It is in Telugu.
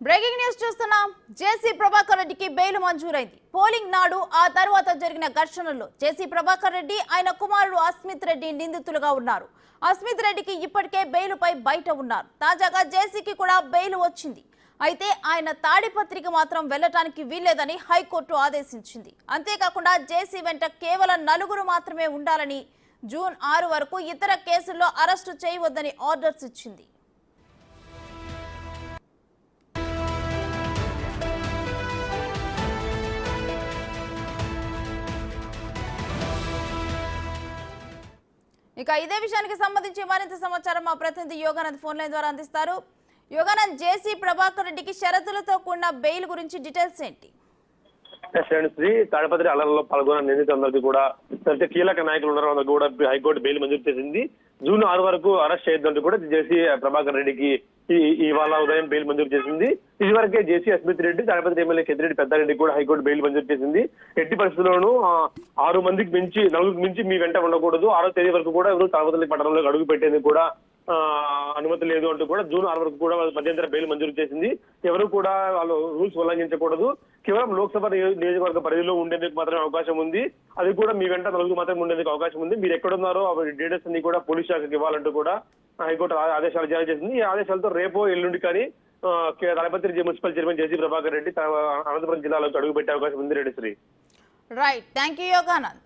బ్రేకింగ్ న్యూస్ చూస్తున్నాం. జేసీ ప్రభాకర్ రెడ్డికి బెయిల్ మంజూరైంది. పోలింగ్ నాడు ఆ తర్వాత జరిగిన ఘర్షణల్లో జేసీ ప్రభాకర్ రెడ్డి ఆయన కుమారుడు అస్మిత్ రెడ్డి నిందితులుగా ఉన్నారు. అస్మిత్ రెడ్డికి ఇప్పటికే బెయిలుపై బయట ఉన్నారు. తాజాగా జేసీకి కూడా బెయిల్ వచ్చింది. అయితే ఆయన తాడిపత్రికి మాత్రం వెళ్లటానికి వీల్లేదని హైకోర్టు ఆదేశించింది. అంతేకాకుండా జేసీ వెంట కేవలం 4 మాత్రమే ఉండాలని, జూన్ 6 వరకు ఇతర కేసుల్లో అరెస్టు చేయవద్దని ఆర్డర్స్ ఇచ్చింది. ఇక ఇదే విషయానికి సంబంధించి మరింత సమాచారం మా ప్రతినిధి యోగానంద్ ఫోన్ లైన్ ద్వారా అందిస్తారు. యోగానంద్, జేసీ ప్రభాకర్ రెడ్డికి షరతులతో కూడిన బెయిల్ గురించి డీటెయిల్స్ ఏంటి? తాడిపత్రి అల్లర్లో పాల్గొన్న నిందితులందరికీ కూడా కీలక నాయకులు ఉన్నారు, అందరికీ కూడా హైకోర్టు బెయిల్ మంజూరు చేసింది. జూన్ 6 వరకు అరెస్ట్ చేయొద్దంటూ కూడా జేసీ ప్రభాకర్ రెడ్డికి ఇవాళ ఉదయం బెయిల్ మంజూరు చేసింది. ఇదివరకే జేసీ అస్మిత్ రెడ్డి, తాడిపత్రి ఎమ్మెల్యే పెద్దిరెడ్డి పెద్దారెడ్డి కూడా హైకోర్టు బెయిల్ మంజూరు చేసింది. ఎట్టి పరిస్థితుల్లోనూ 6 మందికి మించి 4 మించి మీ వెంట ఉండకూడదు, 6వ తేదీ వరకు కూడా ఎవరు తాడిపత్రి పట్టణంలో అడుగు పెట్టేందుకు కూడా అనుమతి లేదు అంటూ కూడా జూన్ 6 వరకు కూడా మధ్యంతర బెయిల్ మంజూరు చేసింది. ఎవరు కూడా వాళ్ళు రూల్స్ ఉల్లంఘించకూడదు, కేవలం లోక్సభ నియోజకవర్గ పరిధిలో ఉండేందుకు మాత్రమే అవకాశం ఉంది. అది కూడా మీ వెంట 4 మాత్రమే ఉండేందుకు అవకాశం ఉంది. మీరు ఎక్కడున్నారో ఆ డీటెయిల్స్ అన్ని కూడా పోలీస్ శాఖకి ఇవ్వాలంటూ కూడా హైకోర్టు ఆదేశాలు జారీ చేసింది. ఈ ఆదేశాలతో రేపో ఎల్లుండి కానీ Tadipatri municipal chairman JC Prabhakar Reddy Anantapuram జిల్లాలోకి అడుగు పెట్టే అవకాశం ఉంది. Reddy Sri right, thank you Yoganand.